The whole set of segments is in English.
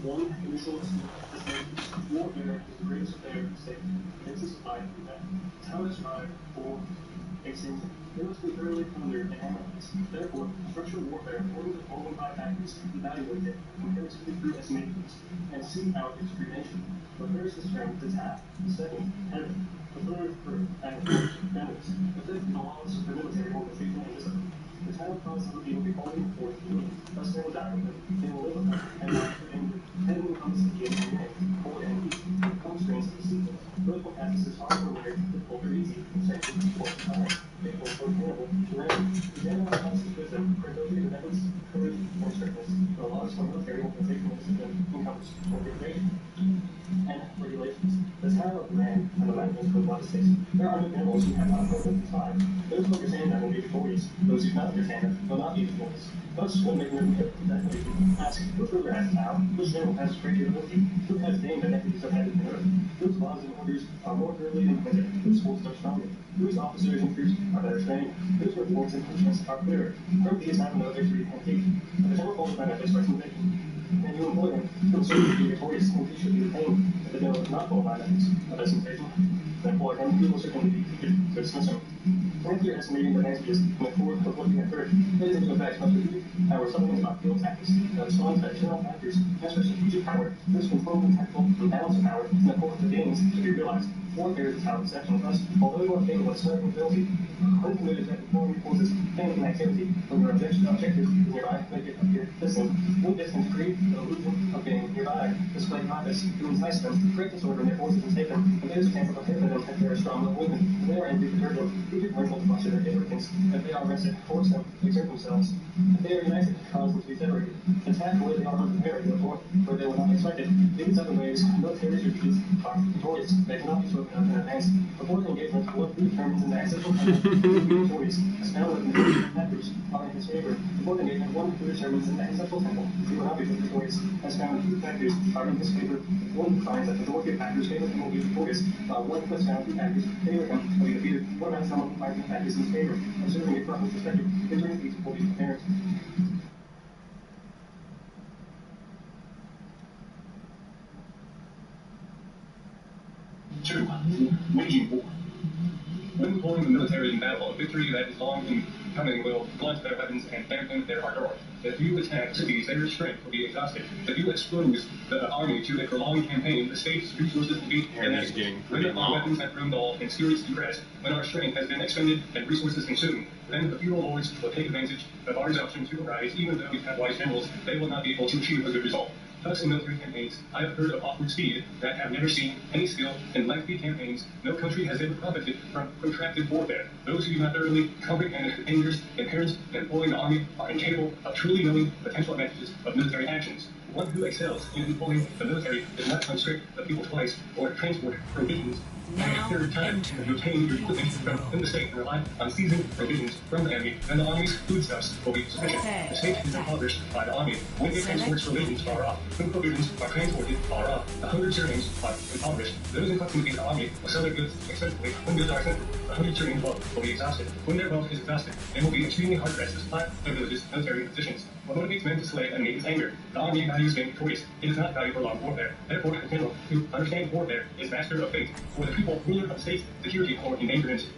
One initial estimate warfare is the greatest affair of state. It's a society that is how to strive for extinction. It must be thoroughly pondered and analyzed. Therefore, structural warfare, according to the following 5 factors, evaluate it, compare it to the true estimations, and seek out its creation. The first is strength, attack. The second, heaven. The third, proof, and the fourth, balance. The fifth, the laws of the military organization and discipline. The town constantly will be calling forth healing. Thus they will die with them. They will live with them, and not for anger. Heaven comes to the end of man, cold and heat. Constraints of the sequence. Political practices are ordinary, difficult or easy, sanctioned or time. Faithful or terrible, random. The general process with them, credibility, independence, courage, or strictness. The laws for military organization and discipline encompass organization and regulations. The town of man and the language of the states. There are no animals who have not heard of time. Those who understand that will be victorious. Those who do not understand that will not be victorious. Thus, when they learn that declaration, ask, which ruler has power? Which general has great ability? Who has gained the equities of heaven and earth? Whose laws and orders are more thoroughly implemented? Whose schools are stronger? Whose officers and troops are better trained? Whose reports and punishments are clearer? From these have no victory and peace. But the general holds benefits by conviction. And you employ him to serve to be victorious, and he should be retained. If the general does not follow by benefits of his invasion, then employ him, he will certainly be defeated, so dismiss him. And if you're estimating the advantages in the court of looking at third, it is in effect must be our supplements about field tactics that respond to external factors, as for strategic power, there's control and tactical and balance of power, and the court of the gains to be realized. Warfare is without exception. Thus, although you are capable of certain ability, uncommitted at informing forces, planning an activity when your objective is nearby, make it appear distant. With distance, create the illusion of being nearby, display confidence to entice them, create disorder in their forces and take them. If there's a chance of a hit, then if they are strong and weakened, if they are unperturbed, who can learn to foster their arrogance? If they are rested, force them to exert themselves. If they are united, cause them to be separated. Attack where they are unprepared, therefore, where they were not expected. These 7 ways, military strategies are victorious. They cannot be spoken of in advance. Before the engagement, one who determines in the accessible time will be victorious, as found with the factors are in his favor. Before the engagement, one who determines in the accessible temple, he will not be victorious, as found with 2 factors are in his favor. One who finds that the majority of factors favor him will be victorious, while one who has found 2 factors favor him will be defeated. What about someone who finds 2 factors in his favor? Observing it from his perspective, entering these will be apparent. Two, waging war. When employing the military in battle, a victory that is long in coming will blunt their weapons and dampen their ardor. If you attack cities, their strength will be exhausted. If you expose the army to a prolonged campaign, the state's resources will be inadequate. When our weapons have proven all and seriously depressed, when our strength has been expended and resources consumed, then the feudal lords will take advantage of our exhaustion to arise. Even though we have wise generals, they will not be able to achieve a good result. Thus, in military campaigns, I have heard of awkward speed that have never seen any skill in lengthy campaigns. No country has ever profited from protracted warfare. Those who do not thoroughly comprehend the dangers inherent in employing the army are incapable of truly knowing the potential advantages of military actions. One who excels in employing the military does not constrict the people twice or transport provisions and a third time to obtain your equipment from within the state and rely on seasoned provisions from the enemy, then the army's foodstuffs will be sufficient. The state is impoverished by the army. When it transports provisions far off, when provisions are transported far off, the 100 servings are impoverished. Those in proximity to the army will sell their goods expensively. When goods are expensive, the 100 servings wealth will be exhausted. When their wealth is exhausted, they will be extremely hard pressed to supply their villages' military positions. What motivates men to slay an enemy is anger. The army values being victorious. It does not value prolonged warfare. Therefore, the general who understands warfare is master of fate. For the people, ruler of the state's security or endangerment.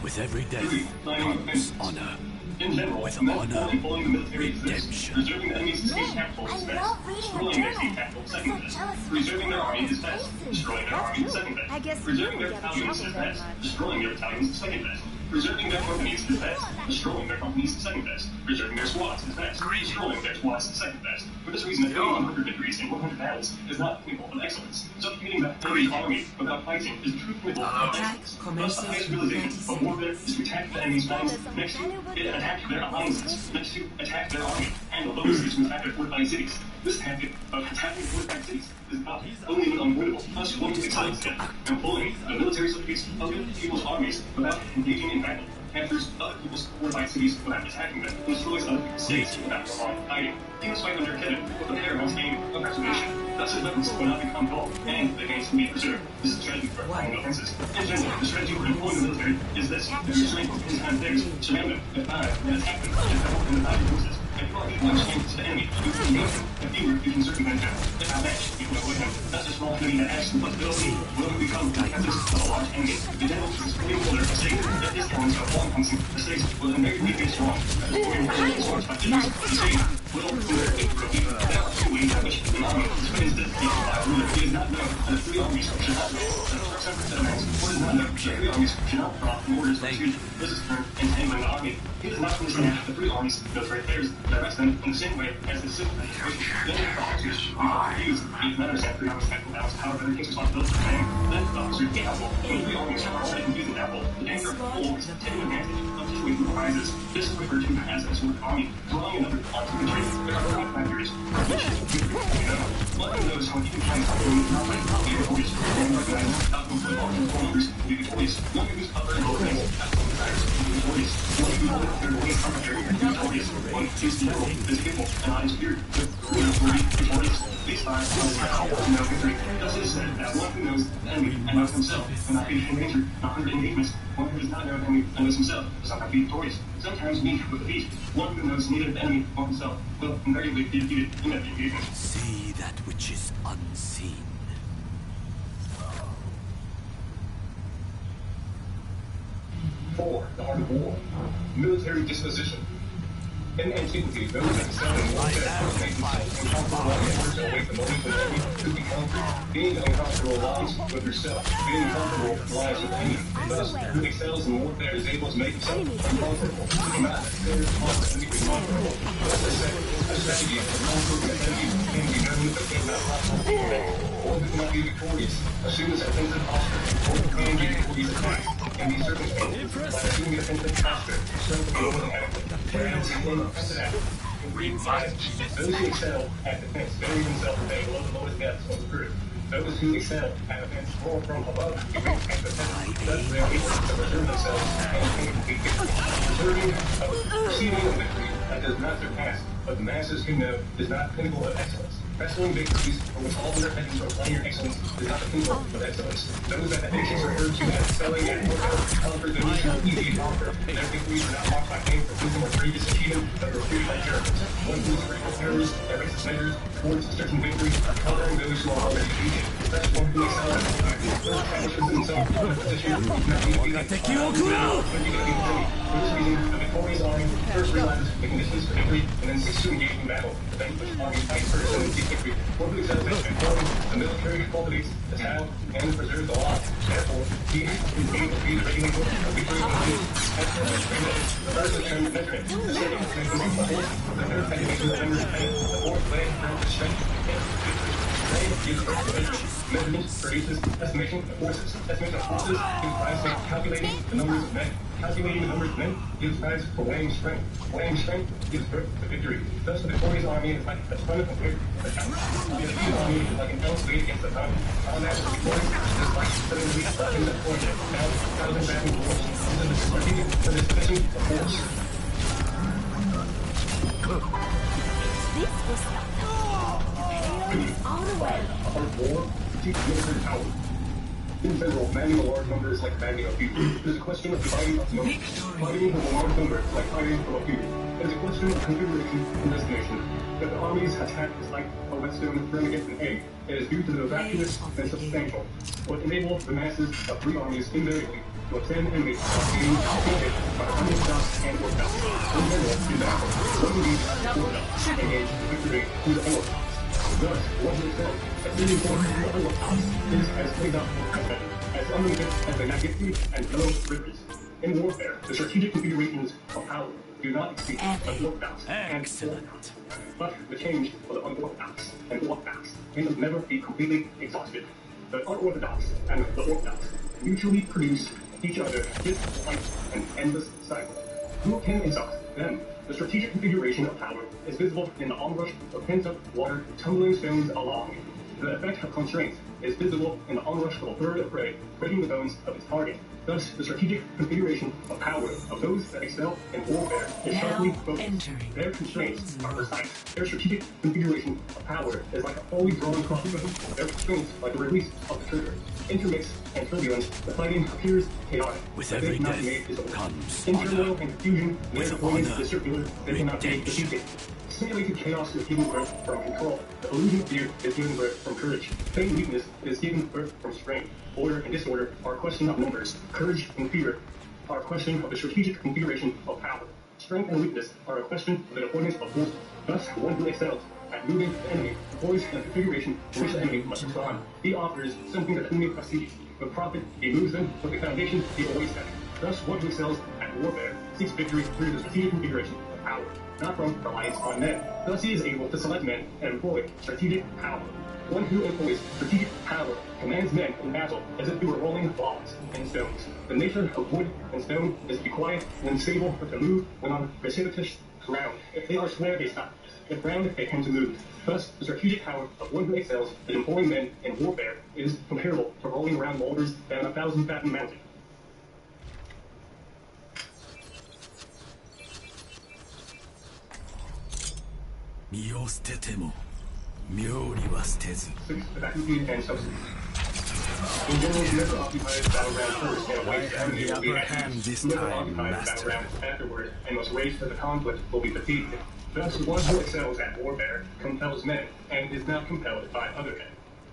With every day comes honor. In general, with men honor, employing the military redemption. Preserving the enemy's state capital is best. Destroying their state capital is second best. Preserving their army is best. Destroying their army is second best. Preserving their battalions is best. Destroying their battalions is second best. Preserving their companies is best. Destroying their companies is second best. Preserving their squads is best. Destroying their squads is second best. For this reason, attaining 100 victories in 100 battles is not pinnacle of excellence. Subjugating the enemy's army without fighting is the true pinnacle of excellence. Thus, the highest realization of warfare is to attack the enemy's lines next to attack their alliances, next to attack their army, and the lowest is to attack their fortified cities. This tactic of attacking fortified cities is not only unavoidable, thus one excels in employing the military subjects of the people's armies without engaging in battle. captures other people's fortified cities without attacking them, and destroys other people's cities without prolonged fighting. He was fight under Kevin with a paramount aim of preservation. Thus his weapons will not become dull, and the gains will be preserved. This is a strategy for fighting offenses. In general, the strategy for employing the military is this: if your strength is time theirs, surround them, defy, and attack them, and help them divide your forces. If you are equal in strength to the enemy, you can engage him. If fewer, you can circumvent him. If outmatched, you can avoid him. Thus a small enemy that acts with flexibility will become the captains of a large enemy. The general troops fully ruler a state. If this elements of long function, the states will invariably be strong. As the warrior ruler is large by figures, the state will ruler a group. There are two ways in which an army is put into the by a ruler. He does not know that three armies should not know. The first separate demands, or does not know that three armies should not drop in orders to execute. This is termed entangling the army. He does not understand that the three armies, military affairs, directs them in the same way as the civil administration. Then the officers become confused. He does not understand three armies tactical balance power, but takes responsibility for planning. Then the officers get apple. When three armies are already confused with apple, the danger of whole is taking advantage of situation arises. This is referred to as a sort of army, drawing another onto the tree. There are four factors. One who knows how even times to move not like be victorious. One who recognizes how to put all control numbers to be victorious. One who uses upper and lower things as desires to be victorious. One who knows their ways arbitrary to be victorious. One who is liberal, is capable, and not insecure. Victorious. These five are all know victory. Thus it is said that one who knows the enemy and knows himself will not be in danger, not under engagements. One who does not know the enemy and knows himself will sometimes be victorious. Sometimes meet with defeat. One who knows neither the enemy nor himself will invariably be defeated in that engagement. See that which is unseen. 4. The art of war. Military disposition. In antiquity, those that excelled in warfare made themselves uncomfortable in order to await the moment when the enemy could be conquered. Being uncomfortable lies with yourself. Being comfortable lies with the enemy. Thus, who excels in warfare is able to make himself uncomfortable. Not necessarily conquer the comfortable. As I said, a strategy for conquering the enemy can be known but cannot possible to make. One who cannot be victorious assumes a defensive posture. One who can be victorious attacks can be circumstanced by assuming a defensive posture. Strength of more than adequate. Whereas in offensive act, those who excel at defense bury themselves below the lowest depths of the earth. Those who excel at defense roar from above the great heights of heaven. Thus they are able to preserve themselves and obtain complete victory. Receiving a victory that does not surpass what the masses who know is not the pinnacle of excellence. Wrestling victories for which all their heavens are playing your excellence is not the pinnacle of excellence. Those that the nations refer to as excelling at warfare conquer those who are easy to conquer. Their victories are not marked by fame for wisdom or previous achievement, but are refuted by Germans. One who is critical errors and racist measures towards certain victories are conquering those who are already defeated. Thus, one who excels at warfare establishes himself in a position of not being defeated. For this reason, the victorious army first realizes the conditions for victory and then seeks to engage in battle. The vanquished army fights first and then seeks victory. One who excels at informing the military who cultivates the town and preserves the law. Therefore, he is able to be the regulator of victory and defeat. As for the training, the first is termed measurement. The second is measurement of force. The third estimation of members of pain. The fourth way termed strength and victory. Gives birth to measurement. Measurement produces estimation of forces. Estimation of forces gives rise to calculating the numbers of men. Calculating the numbers of men gives rise for weighing strength. Weighing strength gives birth to victory. Thus, the victorious army is like a ton compared to the town. The defeated army is like an ounce weighed against the ton. On that, the victorious is like putting the weak weapons at point. Now, rather than backing force, this is the strategic for this position of force. Art war, teach military power. In general, manning a large number is like manning a people. It is a question of dividing up numbers. Fighting with a large number is like fighting for a people. It is a question of configuration and destination. That the army's attack is like a whetstone thrown against an egg. It is due to the vacuous and substantial. What enables the masses of three armies invariably to attend enemies being defeated by unorthodox and orthodox. In general, in battle, one needs orthodox engage victory through the unorthodox. Thus, what we said, a really important to unorthodox is as laid out for combat, as unlimited as the naivety and fellow rivers. In warfare, the strategic configurations of power do not exceed unorthodox and orthodox. But the change for the unorthodox and orthodox can never be completely exhausted. The unorthodox and the orthodox mutually produce each other just like an endless cycle. Who can exhaust them? The strategic configuration of power is visible in the onrush of pent-up water tumbling stones along. The effect of constraint is visible in the onrush of a bird of prey breaking the bones of its target. Thus, the strategic configuration of power of those that excel in warfare is sharply focused. Their constraints are precise. Their strategic configuration of power is like a fully drawn crossbow. Their constraints like the release of the trigger. Intermix and turbulence, the fighting appears chaotic. With every death comes in turmoil honor. and confusion, their With deployment honor, is circular, they cannot be redemption. defeated. Simulated chaos is giving birth from control. The illusion of fear is giving birth from courage. Feigned weakness is giving birth from strength. Order and disorder are a question of numbers. Courage and fear are a question of the strategic configuration of power. Strength and weakness are a question of the deployment of forces. Thus, one who excels at moving the enemy deploys the configuration in which the enemy must respond. He offers something that the enemy must see. With profit, he moves them, with the foundation, he awaits them. Thus, one who excels at warfare seeks victory through the strategic configuration of power, not from reliance on men. Thus, he is able to select men and employ strategic power. One who employs strategic power commands men in battle as if they were rolling logs and stones. The nature of wood and stone is to be quiet when stable, but to move when on precipitous ground. If they are square, they stop. If round, they tend to move. Thus, the strategic power of one who excels in employing men in warfare is comparable to rolling around boulders down 1,000-fathom mountain. The battlefield and substance. In general, whoever occupies the battleground first and awaits the enemy will be active. Whoever occupies the battleground afterward and must wait for the conflict will be defeated. Thus, one who excels at warfare compels men and is not compelled by other men.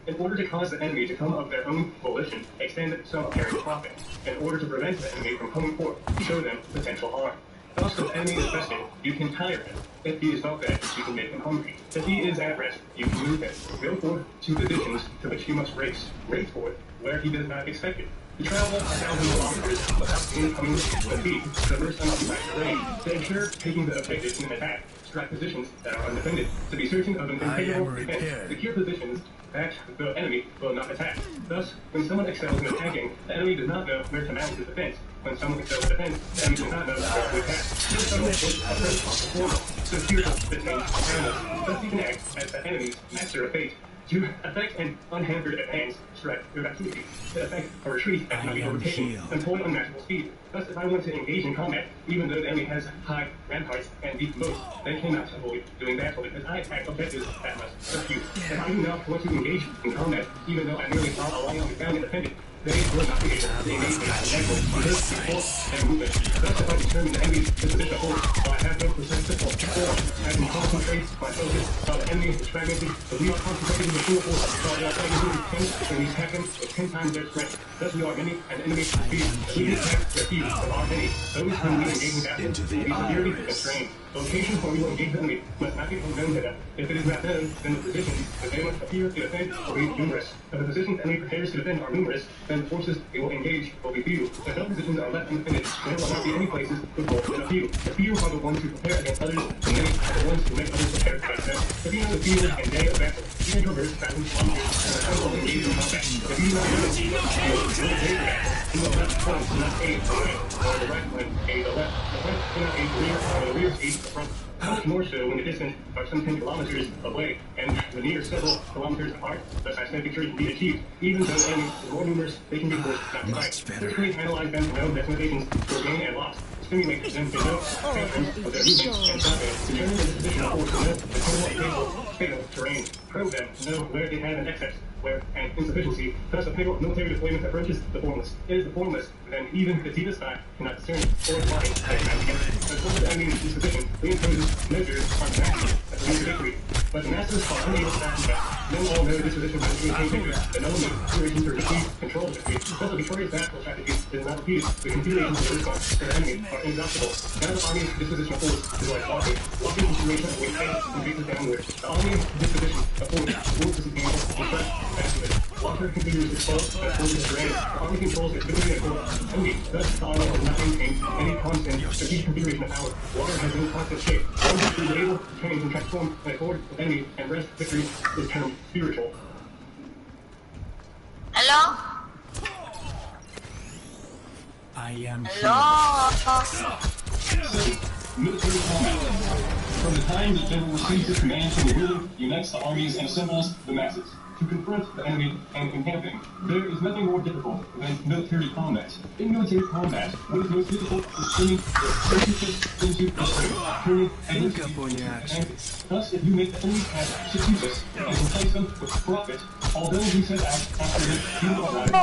In order to cause the enemy to come of their own volition, extend some apparent profit. In order to prevent the enemy from coming forth, show them potential harm. Thus, if the enemy is resting, you can tire him. If he is well fed, you can make him hungry. If he is at rest, you can move him. Go forth to positions to which he must race. Race forth where he does not expect it. To travel 1,000 kilometers without incoming defeat, traverse unoccupied terrain. To ensure taking the objective in an attack, strike positions that are undefended. To be certain of an impenetrable defense, secure positions that the enemy will not attack. Thus, when someone excels in attacking, the enemy does not know where to mount his defense. When someone excels in defense, the enemy does not know where to attack. This someone is a first performer, so fearful to change animals. Thus, he can act as the enemy's master of fate. To effect an unhampered advance, strike your activity. To effect a retreat that cannot be overtaken, employ unmatchable speed. Thus, if I want to engage in combat, even though the enemy has high ramparts and deep moats, they cannot avoid doing battle because I attack objectives that must rescue. If I do not want to engage in combat, even though I merely saw a line on the ground and defended, they will not be able to engage in battle because of force and movement. Thus, if I determine the enemy's disposition of force, while I have no perceptible force, I can concentrate my focus while the enemy is fragmented. If we are concentrated in the full force, while they are fragmented with 10, then we attack them with 10 times their strength. Thus, we are many, and the enemy is few. If we can attack their few, there are many. Those whom we engage in battle will be severely constrained. Locations where we will engage the enemy must not become known to them. If it is not known, then the positions that they must appear to defend will be numerous. If the positions the enemy prepares to defend are numerous, then the forces they will engage will be few. If no positions are left undefended, there will not be any places with more than a few. The few are the ones who prepare against others, and many are the ones who make others prepare against them. If you know the field and day of battle, you can traverse thousands of kilometers and attempt to engage in combat. If you do not know the field and day of battle, you will not front, not aid the right, or the right flank aid the left. The front cannot aid the rear, or the rear aid the front. Much more so when the distance are some 10 kilometers away and the near several kilometers apart. Thus, I said victory can be achieved. Even though the enemy is more numerous, they can be forced not to fight. Carefully analyze them to know their limitations for gain and loss. Stimulate them to know patterns of their movements and confidence. Determine the disposition of force to know the total fatal terrain. Probe them to know where they have an excess, where an insufficiency. Thus, a fatal military deployment approaches the formless. It is the formless, then even the deepest eye cannot discern or line as the enemy's disposition reimposes measures on mastery as a victory. But the masters are unable to master that. Men all know this position must maintain victory, and no one makes situations to receive control of victory. Thus, a victorious battle strategy is not repeated. The configurations of the response to the enemy are inexhaustible. Now the army's disposition of force is like walking. Walking in situation of weight faces and faces downward. The army's disposition of force moves to sustainable and press backwards. Walker configures its force and forces its terrain. The army controls its victory and force. Only thus the army does not maintain any constant strategic configuration of power. Water has no constant shape. One who is able to change and transform and accord with enemy and rest victory is termed spiritual. Hello? I am Hello? Military combat. From the time the general receives his command from the ruler, unites the armies and assembles the masses. to confront the enemy and encamp them. There is nothing more difficult than military combat. In military combat, what is most difficult is turning the circuitous into a strength, turning adversity into advantage. Thus, if you make the enemy have circuitous and replace them with profit, although we set out after them, you will arrive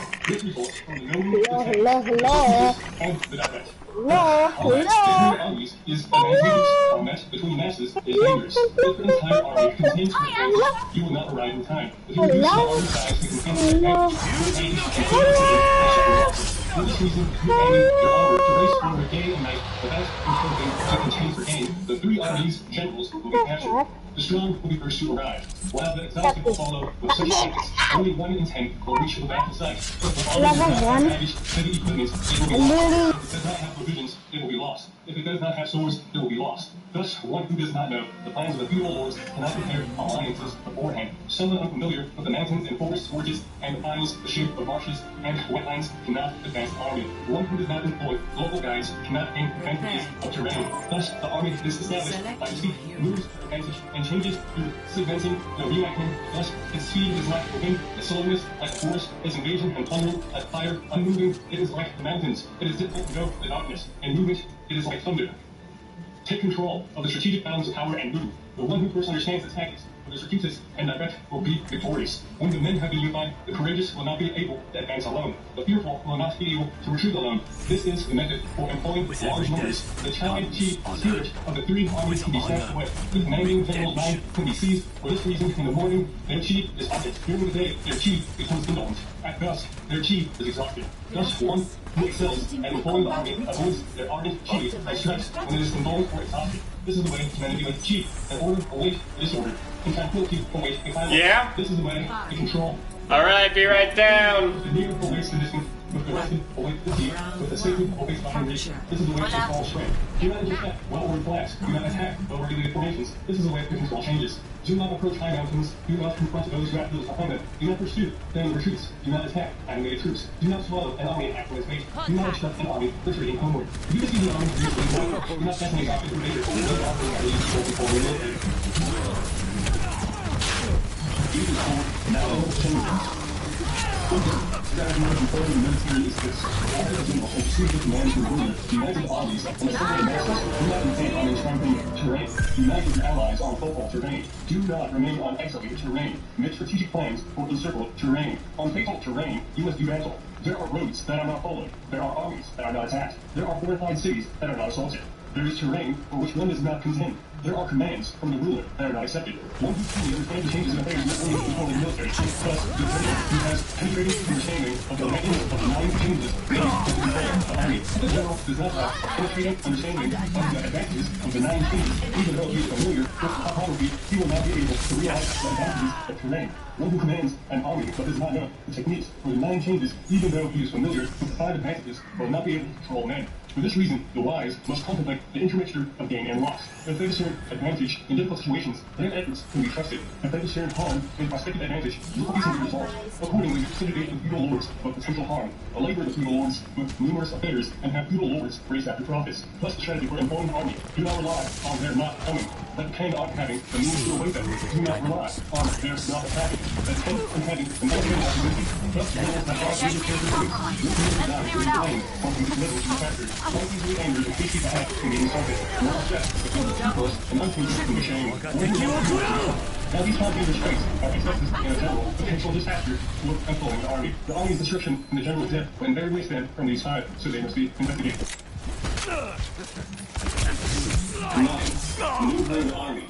at this results from the knowing the text, and the direct. Combat between armies is advantageous. Combat between masses is dangerous. If an entire army contains forces, you will not arrive in time. If you reduce the army size to contain the advantage, for this reason, if you aim your armor to race forward day and night without controlling to contain for gain, the three armies' generals will be captured. The strong will be first to arrive, while the exhausted will follow with such tactics. Only 1 in 10 will reach the battle site. If the army does not have baggage, heavy equipment, it will be lost. If it does not have provisions, it will be lost. If it does not have swords, it will be lost. Thus, one who does not know the plans of the feudal lords cannot prepare alliances beforehand. Someone unfamiliar with the mountains and forests, gorges, and the isles, the shape of marshes, and wetlands cannot advance the army. One who does not employ local guides cannot gain advantages of terrain. Thus, the army is established by its feet, moves, advantage, and changes through segmenting the reenactment. Thus, its speed is like the wind, its slowness like the forest, its invasion and plundering like fire, unmoving, it is like the mountains. It is difficult to know the darkness, and movement, it is like thunder. Take control of the strategic balance of power and move. The one who first understands the tactics of the circuitous and direct will be victorious. When the men have been unified, the courageous will not be able to advance alone. The fearful will not be able to retreat alone. This is the method for employing large numbers. The chief spirit of the three armies can be snatched away. The commanding general's mind can be seized. For this reason, in the morning, their chief is ardent. During the day, their chief becomes indolent. At dusk, their chief is exhausted. Thus, one who excels at employing the army avoids their ardent chief and stress when it is indolent or exhausted. This is the way to manipulate the chief and order await disorder. In tranquility, await a violence. Yeah? This is the way to control. Alright, be right down. The near awaits the distant, with the rested await the deep, with the sacred awaits the hungry. This is the way to control strength. Do not intercept well-ordered flags. Do not attack well-regulated formations. This is the way to control changes. Do not approach high mountains. Do not confront those who have those behind them. Do not pursue then retreats. Do not attack animated troops. Do not swallow an army after its fate. Do not obstruct an army retreating homeward. If you see the army retreating homeward, do not detonate off the invaders. Do not offer an army before we relocate. Now, strategy of employing the military is this. After the general and chief of command to ruler, united armies and assembled masses do not maintain on encroaching terrain. Unite with your allies on focal terrain. Do not remain on isolated terrain. Make strategic plans for encircled terrain. On fatal terrain, you must do battle. There are roads that are not followed. There are armies that are not attacked. There are fortified cities that are not assaulted. There is terrain for which one does not contend. There are commands from the ruler that are not accepted. One who truly understands the changes in affairs not only control the military, but the president who has penetrating understanding of the mechanism of the 9 changes needed to control the army. The general does not have penetrating understanding of the advantages of the 9 changes. Even though he is familiar with topography, he will not be able to realize the advantages of terrain. One who commands an army but does not know the techniques for the 9 changes, even though he is familiar with the 5 advantages, will not be able to control men. For this reason, the wise must contemplate the intermixture of gain and loss. If they discern advantage in difficult situations, their efforts can be trusted. If they discern harm in prospective advantage, you will easily resolve. Accordingly, syndicate with feudal lords of potential harm. Labor the feudal lords with numerous affairs, and have feudal lords raise after profits. Thus, the strategy for employing the army. Do not rely on their not coming, but depend on having the means to await them. Do not rely on their not attacking, but depend on having the military opportunity. Thus, generals have brought major characteristics. This is designed to be blamed on the commitment to be captured. One easily angry and hasty to act can be insulted. More stress between the people and untruths can be shamed. Now these spontaneous traits are excesses in a general potential disaster to employing the army. The army's description and the general's death were invariably stemmed from these 5, so they must be investigated. 9. Maneuvering the army.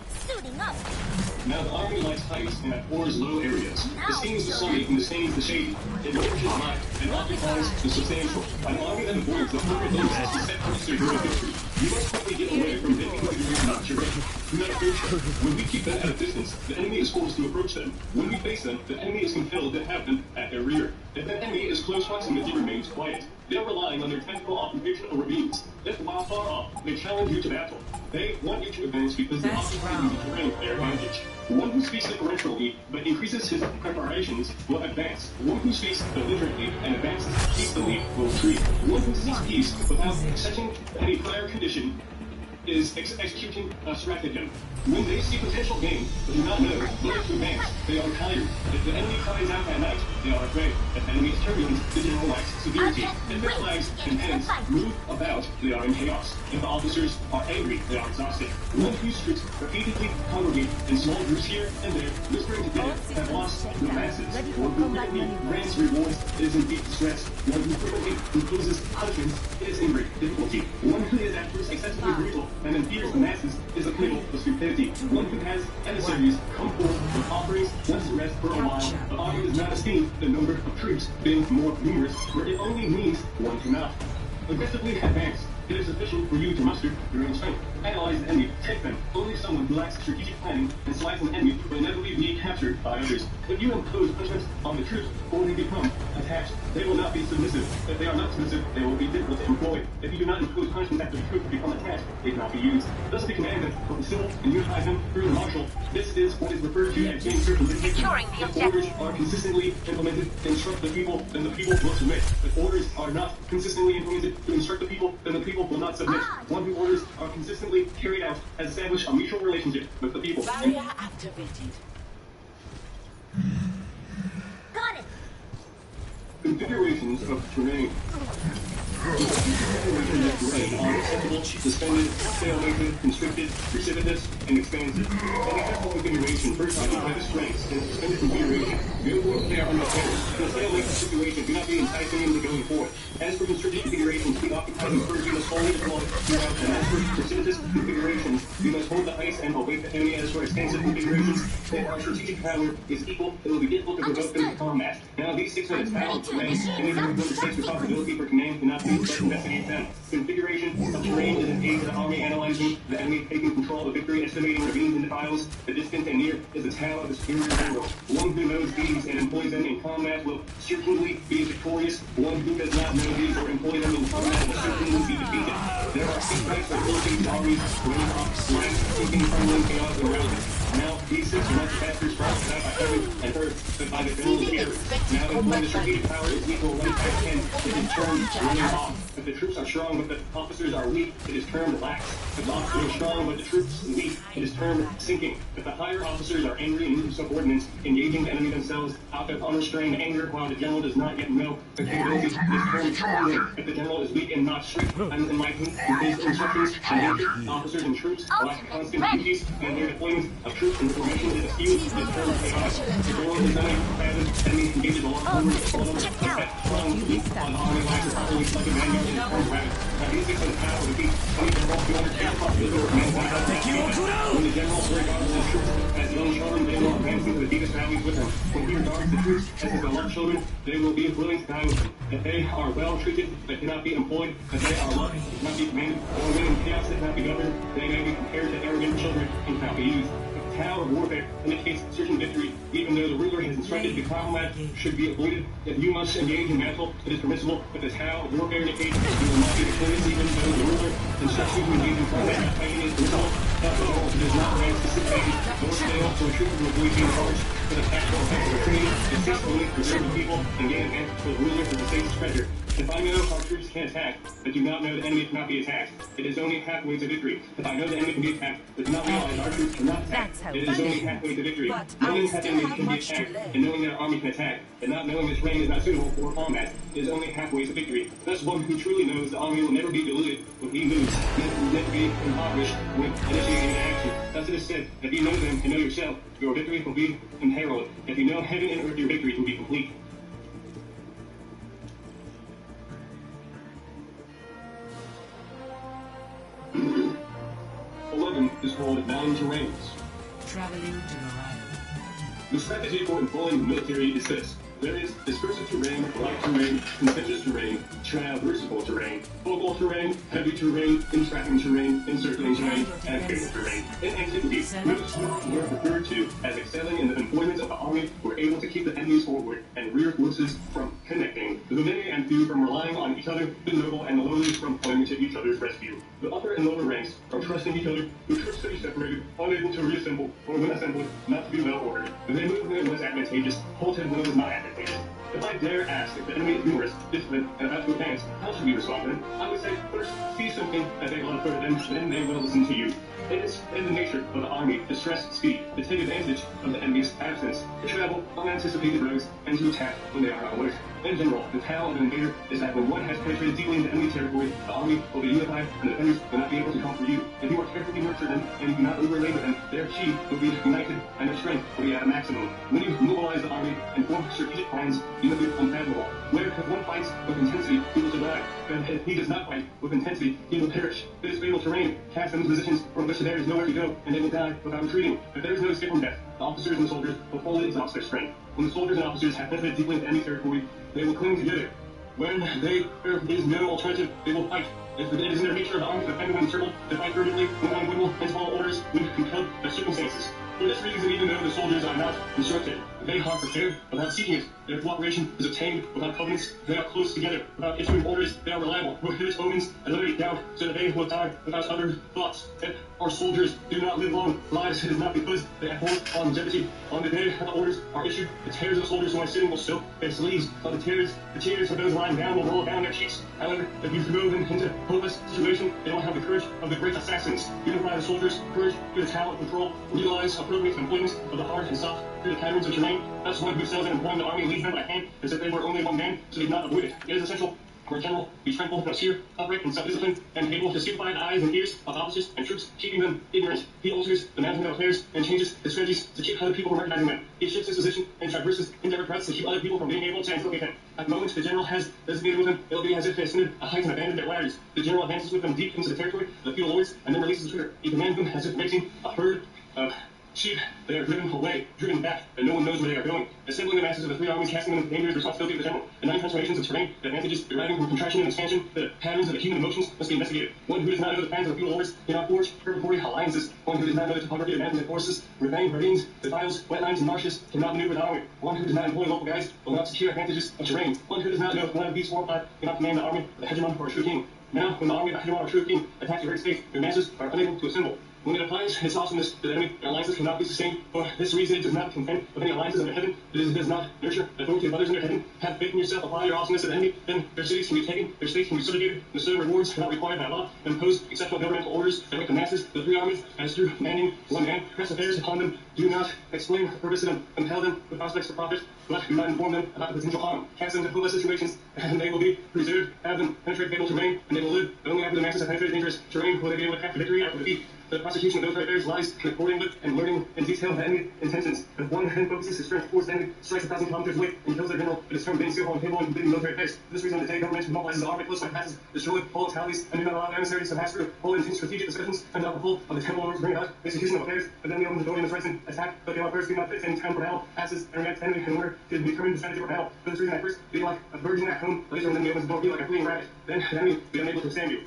Now the army likes heights and abhors low areas. Disdains the sunny and disdains the shady. It lowers his mind and occupies the substantial. An army that avoids the perfect limits is set for its heroic victory. You must quickly get away from bending the degrees of terrain. Do not approach them. When we keep them at a distance, the enemy is forced to approach them. When we face them, the enemy is compelled to have them at their rear. If the enemy is close proximity, remains quiet. They are relying on their tactical occupation over means. If while far off, they challenge you to battle. They want you to advance because they occupy the terrain at their advantage. One who speaks differentially but increases his preparations will advance. One who speaks belligerently and advances peacefully will retreat. One who seeks peace without setting any prior condition is executing a stratagem. When they see potential gain, but do not know whether to advance, they are tired. If the enemy flies out at night, they are afraid. If the enemy is turbulent, the general lacks severity. If their flags and pennants move about, they are in chaos. If the officers are angry, they are exhausted. One whose troops repeatedly congregate in small groups here and there, whispering together, have lost the masses. One who frequently grants rewards is in deep distress. One who frequently imposes punishments is in great difficulty. One who is at first excessively brutal and then fears the masses is a criminal of stupidity. One who has emissaries come forth with offerings wants to rest for a while. The army does not esteem the number of troops being more numerous, where it only means one cannot. Aggressively advance. It is sufficient for you to muster your own strength. Analyze the enemy, take them. Only someone who lacks strategic planning and slights an enemy will inevitably be captured by others. If you impose punishments on the troops or they become attached, they will not be submissive. If they are not submissive, they will be difficult to employ. If you do not impose punishments after the troops become attached, they cannot be used. Thus the commandment of the civil and unify them through the marshal. This is what is referred to as being circumvention. If orders are consistently implemented to instruct the people, then the people will submit. If orders are not consistently implemented to instruct the people, then the people will not submit. One whose orders are consistently carried out has established a mutual relationship with the people. Barrier activated. Got it. Configurations of terrain. Configurations of terrain are acceptable, suspended, stalemated, constricted, precipitous, and expansive. Any technical configuration first occupies the strengths in suspended configuration. Go forth there on the terrace. In a stalemated situation, do not be enticing into going forth. As for constricted configurations, the occupying first you must hold it along throughout. And as for precipitous configurations, you must hold the heights and await the enemy. As for expansive configurations, if our strategic power is equal, it will be difficult to provoke them to combat. Now, these 6 minutes battle command, any who undertakes responsibility for command cannot be but investigate them. Configuration of terrain is an aid to the army analyzing the enemy taking control of the victory, estimating ravines and defiles. The distant and near is the tale of the superior general. One who knows these and employs them in combat will certainly be victorious. One who does not know these or employ them in combat will certainly be defeated. There are 6 types of military armies, running off, ranks, seeking crumbling chaos around it. Now, these 6 are not the factors brought about by heaven and earth, but by the general leader. Now, if when the strategic power is equal 1/10, it is termed running off. If the troops are strong but the officers are weak, it is termed lax. If the officers are strong but the troops weak, it is termed sinking. If the higher officers are angry and move subordinates, engaging the enemy themselves out of unrestrained anger while the general does not yet know the capability, it is termed crumbling. If the general is weak and not strict, unenlightened, with his instructions and nature, officers and troops lack constant duties, and their deployment of troops and formation is askew, is termed chaos. The general is not able to enemy engages along the effect strong weak on army lines are properly selected manually and termed rapid. Now these 6 are the power of the beat. Any general who undertakes responsibility for command when the general regards his troops as young children, they will advance into the deepest valleys with him. When he regards the troops as his beloved children, they will be willing to die with him. If they are well treated, but cannot be employed, if they are loved, cannot be commanded, or when in chaos that cannot be governed, they may be compared to arrogant children and cannot be used. The power of warfare indicates certain victory, even though the ruler has instructed the combat should be avoided. If you must engage in battle, it is permissible, but the Tao of warfare indicates you will not be victorious even though the ruler instructs you to engage in combat. Fighting is the result. But the general does not advance to sit back, nor fail to retreat from avoid being charged. For the tactical effect of retreating is faithfully preserve the people and gain advantage for the ruler for the safest treasure. If I know our troops can attack, but do not know the enemy cannot be attacked, it is only halfway to victory. If I know the enemy can be attacked, but do not realize our troops cannot attack, it is only halfway to victory. Knowing that the enemy can be attacked, and knowing that our army can attack, and not knowing this terrain is not suitable for combat, is only halfway to victory. Thus, one who truly knows the army will never be deluded when he moves, will never be impoverished when initiating action. Thus it is said, if you know them and know yourself, your victory will be imperiled. If you know heaven and earth, your victory can be complete. 11 is called Bound Terrains. Traveling to the right. The strategy for employing the military is this. There is dispersive terrain, light terrain, contentious terrain, traversable terrain, focal terrain, heavy terrain, entrapping terrain, encircling terrain, and fatal terrain. In antiquity, groups were referred to as excelling in the employment of the army, were able to keep the enemies forward and rear forces from connecting. The many and few from relying on each other, the noble and the lowly from coming to each other's rescue. The upper and lower ranks from trusting each other, the troops to be separated, unable to reassemble, or when assembled, not to be well ordered. They moved when it was advantageous, halted when it was not advantageous. advantageous. If I dare ask if the enemy is numerous, disciplined, and about to advance, how should we respond to them? I would say, first, see something that they love further than, then they will listen to you. It is in the nature of the army to stress speed, to take advantage of the enemy's absence, to travel unanticipated roads, and to attack when they are not alert. In general, the tale of an invader is that when one has penetrated deeply into enemy territory, the army will be unified and the defenders will not be able to conquer you. If you are carefully nurture them and you do not overlabor them, their chi will be united and their strength will be at a maximum. When you mobilize the army and form strategic plans, you will be unfathomable. Where if one fights with intensity, he will survive. But if he does not fight with intensity, he will perish. It is fatal terrain. Cast them into positions from which there is nowhere to go, and they will die without retreating. If there is no escape from death, the officers and the soldiers will fully exhaust their strength. When the soldiers and officers have penetrated deeply into enemy territory, they will cling together. When there is no alternative, they will fight. If it is in their nature of the army to defend when encircled, to fight fervently, when unwinnable, and to follow orders when compelled by circumstances. For this reason, even though the soldiers are not instructed, they are prepared without seeking it. Their cooperation is obtained without covenants. They are close together without issuing orders. They are reliable, prohibit omens, eliminate doubt, so that they will die without other thoughts. If our soldiers do not live long lives, it is not because they have hold on longevity. On the day that the orders are issued, the tears of the soldiers who are sitting will soak their sleeves, while the tears of those lying down will roll down their cheeks. However, if you throw them into a hopeless situation, they will have the courage of the great assassins. Unify the soldiers, courage through the talent of control, utilize appropriate employment of the hard and soft through the patterns of terrain. That's one who excels in employing the army and leads them by hand, as if they were only one man, so they did not avoid it. It is essential for a general be tranquil, austere, upright, and self-disciplined, and able to stupefy the eyes and ears of officers and troops, keeping them ignorant. He alters the management of affairs and changes his strategies to keep other people from recognizing them. He shifts his position and traverses endeavor threats to keep other people from being able to anticipate him. At the moment the general has designated with him, it will be as if they ascended a height and abandoned their ladders. The general advances with them deep into the territory of the feudal lords, and then releases the trigger. He commands them as if racing a herd of sheep. They are driven away, driven back, and no one knows where they are going. Assembling the masses of the three armies, casting them into danger is the responsibility of the general. The 9 transformations of terrain, the advantages deriving from contraction and expansion, the patterns of the human emotions must be investigated. One who does not know the plans of the feudal lords cannot forge preparatory alliances. One who does not know the topography of mountains and forests, ravines, defiles, wetlands, and marshes cannot maneuver the army. One who does not employ local guides will not secure advantages of terrain. One who does not know one of these 4 or 5 cannot command the army of the hegemon or a true king. Now, when the army of the hegemon or true king attacks a great state, their masses are unable to assemble. When it applies its awesomeness to the enemy, their alliances cannot be sustained. For this reason, it does not contend with any alliances under heaven. It does not nurture the authority of others under heaven. Have faith in yourself, apply your awesomeness to the enemy, then their cities can be taken, their states can be subjugated, the certain rewards are not required by law, and impose exceptional governmental orders that make the masses, the 3 armies, as through commanding one man, press affairs upon them. Do not explain the purpose of them, compel them with prospects for profit, but do not inform them about the potential harm. Cast them into hopeless situations, and they will be preserved. Have them penetrate fatal terrain, and they will live. But only after the masses have penetrated dangerous terrain will they be able to capture victory after defeat. The prosecution of military affairs lies in according with and learning in detail the enemy intentions. If one then focuses his strength towards the enemy, strikes 1,000 kilometers away, and kills their general, it is termed being skillful and capable in completing military affairs. For this reason, the day government mobilizes the army close by passes, destroy all talities, and do not allow emissaries to pass through. Hold intense strategic discussions, and not the whole of the temple orders bring about execution of affairs. But then we open the door and the threats and attack, but they are first be not fixed any time for battle, passes, and react to enemy in order to determine the strategy for battle. For this reason, at first, be like a virgin at home, later when the enemy opens the door, be like a fleeing rabbit. Then the enemy will be unable to withstand you.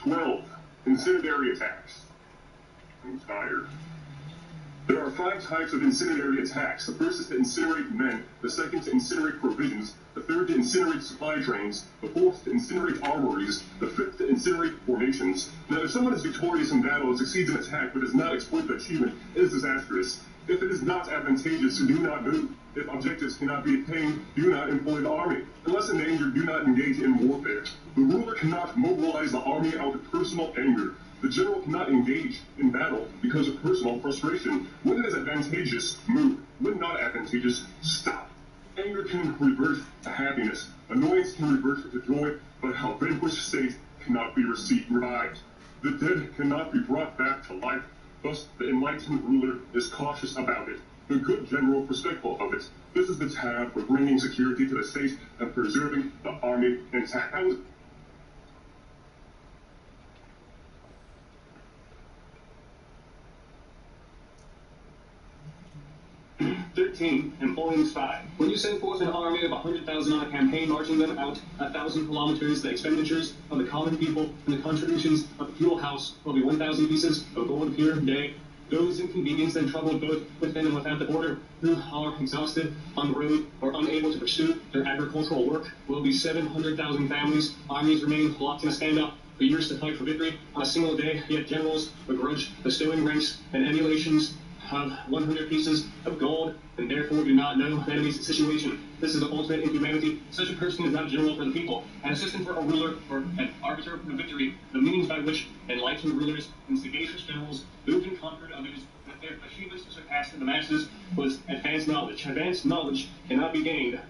12. Incendiary attacks. I'm tired. There are 5 types of incendiary attacks. The first is to incinerate men, the second to incinerate provisions, the third to incinerate supply trains, the fourth to incinerate armories, the fifth to incinerate formations. Now, if someone is victorious in battle and succeeds in attack but does not exploit the achievement, it is disastrous. If it is not advantageous, do not move. If objectives cannot be attained, do not employ the army. Unless in danger, do not engage in warfare. The ruler cannot mobilize the army out of personal anger. The general cannot engage in battle because of personal frustration. When it is advantageous, move. When not advantageous, stop. Anger can revert to happiness. Annoyance can revert to joy, but a vanquished state cannot be revived. The dead cannot be brought back to life. Thus, the enlightened ruler is cautious about it. The good general respectful of it. This is the tab for bringing security to the state and preserving the army intact. 13. Employing spy. When you send forth an army of 100,000 on a campaign, marching them out 1,000 kilometers, the expenditures of the common people and the contributions of the feudal house will be 1,000 pieces of gold per day. Those inconvenienced and troubled both within and without the border, who are exhausted, on the road, or unable to pursue their agricultural work, will be 700,000 families. Armies remain locked in a standoff for years to fight for victory on a single day, yet generals begrudge bestowing ranks and emulations of 100 pieces of gold, and therefore do not know the enemy's situation. This is the ultimate inhumanity. Such a person is not a general for the people, an assistant for a ruler, or an arbiter of victory, the means by which enlightened rulers and sagacious generals moved and conquered others, that their achievements surpassed the masses, was advanced knowledge. Advanced knowledge cannot be gained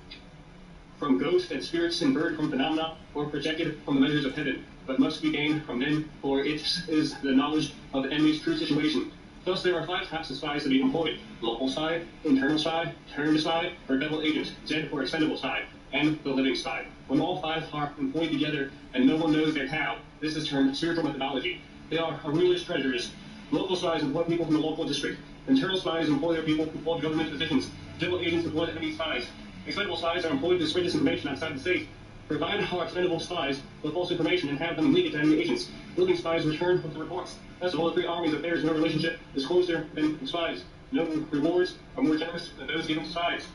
from ghosts and spirits inferred from phenomena or projected from the measures of heaven, but must be gained from men, for it is the knowledge of the enemy's true situation. Thus, there are 5 types of spies to be employed: local spy, internal spy, turned spy, or double agent, dead or expendable spy, and the living spy. When all 5 are employed together and no one knows their how, this is termed spiritual methodology. They are a ruler's treasurers. Local spies employ people from the local district. Internal spies employ their people who hold government positions. Double agents employ enemy spies. Expendable spies are employed to spread disinformation outside the state. Provide our expendable spies with false information and have them leak it to enemy agents. Living spies return with the reports. Thus, all the 3 armies' affairs no relationship is closer than spies. No rewards are more generous than those given to spies.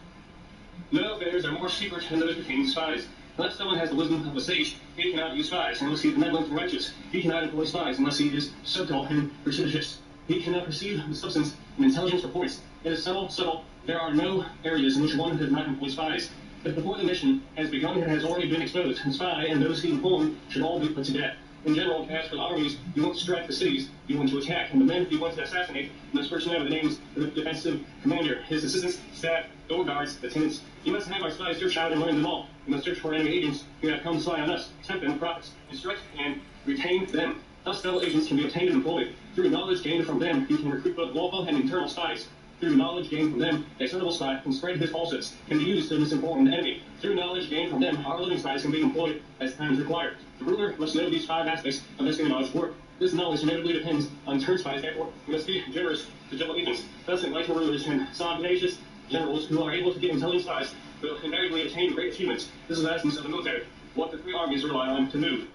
No affairs are more secret than those pertaining to spies. Unless someone has the wisdom of a sage, he cannot use spies unless he is benevolent and righteous. He cannot employ spies unless he is subtle and precipitous. He cannot perceive the substance and intelligence reports. It is subtle. There are no areas in which one does not employ spies. But before the mission has begun, it has already been exposed. The spy and those he informed should all be put to death. In general, as for the armies, you want to strike the cities, you want to attack, and the men you want to assassinate must first know the names of the defensive commander, his assistants, staff, door guards, lieutenants. You must have our spies search out and learn them all. You must search for enemy agents who have come to spy on us, tempt them prophets, instruct and retain them. Thus, double agents can be obtained and employed. Through knowledge gained from them, you can recruit both local and internal spies. Through knowledge gained from them, the external spy can spread his falsehoods, can be used to misinform the enemy. Through knowledge gained from them, our living spies can be employed as time is required. The ruler must know these 5 aspects of espionage work. This knowledge inevitably depends on turned spies, therefore, we must be generous to double agents. Thus, enlightened rulers and sagacious generals who are able to give intelligent spies will invariably attain great achievements. This is the essence of the military, what the 3 armies rely on to move.